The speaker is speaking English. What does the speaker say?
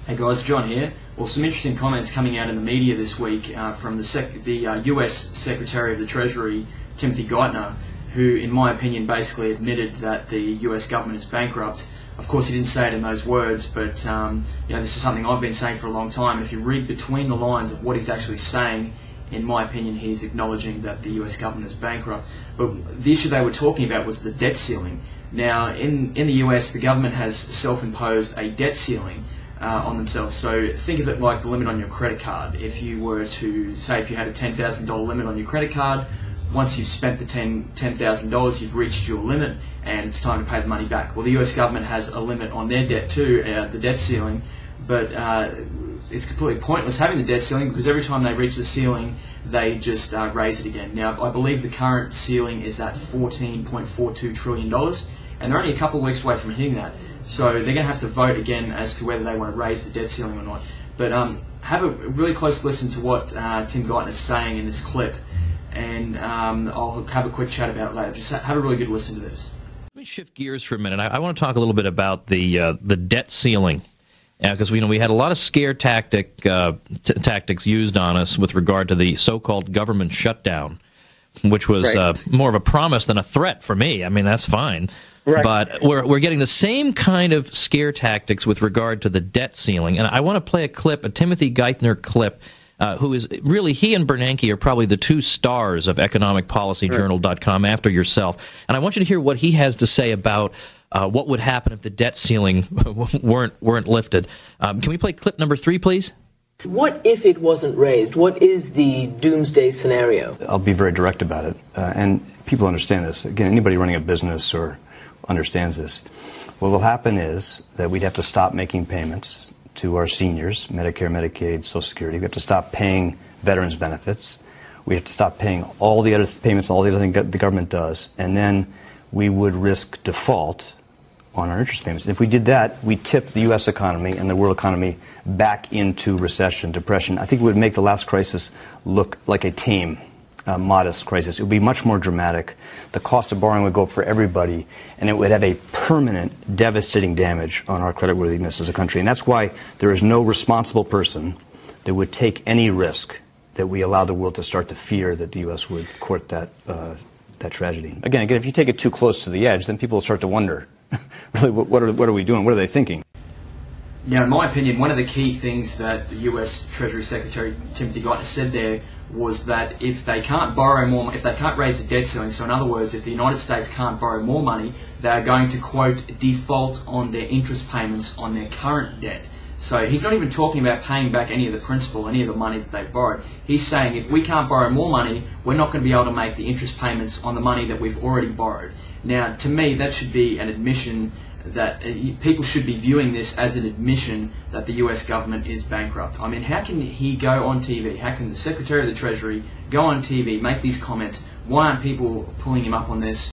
Hey guys, John here. Well, some interesting comments coming out in the media this week from the US Secretary of the Treasury, Timothy Geithner, who, in my opinion, basically admitted that the US government is bankrupt. Of course, he didn't say it in those words, but this is something I've been saying for a long time. And if you read between the lines of what he's actually saying, in my opinion, he's acknowledging that the US government is bankrupt. But the issue they were talking about was the debt ceiling. Now, in the US, the government has self-imposed a debt ceiling on themselves. So think of it like the limit on your credit card. If you were to say, if you had a $10,000 limit on your credit card, once you've spent the $10,000, you've reached your limit and it's time to pay the money back. Well, the US government has a limit on their debt too, the debt ceiling, but it's completely pointless having the debt ceiling because every time they reach the ceiling, they just raise it again. Now, I believe the current ceiling is at $14.42 trillion, and they're only a couple of weeks away from hitting that. So they're going to have to vote again as to whether they want to raise the debt ceiling or not. But have a really close listen to what Tim Geithner is saying in this clip, and I'll have a quick chat about it later. Just have a really good listen to this. Let me shift gears for a minute. I want to talk a little bit about the debt ceiling, because we had a lot of scare tactics used on us with regard to the so-called government shutdown, which was more of a promise than a threat for me. I mean, that's fine. Right. But we're getting the same kind of scare tactics with regard to the debt ceiling. And I want to play a clip, a Timothy Geithner clip, who is really, he and Bernanke are probably the two stars of economicpolicyjournal.com after yourself. And I want you to hear what he has to say about what would happen if the debt ceiling weren't lifted. Can we play clip number 3, please? What if it wasn't raised? What is the doomsday scenario? I'll be very direct about it. And people understand this. Again, anybody running a business or understands this. What will happen is that we'd have to stop making payments to our seniors, Medicare, Medicaid, Social Security. We have to stop paying veterans benefits. We have to stop paying all the other payments, all the other things the government does. And then we would risk default on our interest payments. If we did that, we tip the U.S. economy and the world economy back into recession, depression. I think it would make the last crisis look like a tame, modest crisis. It would be much more dramatic. The cost of borrowing would go up for everybody, and it would have a permanent, devastating damage on our creditworthiness as a country. And that's why there is no responsible person that would take any risk that we allow the world to start to fear that the U.S. would court that tragedy. Again, if you take it too close to the edge, then people will start to wonder, really, what are we doing? What are they thinking? Now, in my opinion, one of the key things that the US Treasury Secretary Timothy Geithner said there was that if they can't borrow more, if they can't raise the debt ceiling, so in other words, if the United States can't borrow more money, they are going to, quote, default on their interest payments on their current debt. So he's not even talking about paying back any of the principal, any of the money that they've borrowed. He's saying if we can't borrow more money, we're not going to be able to make the interest payments on the money that we've already borrowed. Now, to me, that should be an admission that people should be viewing this as an admission that the US government is bankrupt. I mean, how can he go on TV? How can the Secretary of the Treasury go on TV, make these comments? Why aren't people pulling him up on this?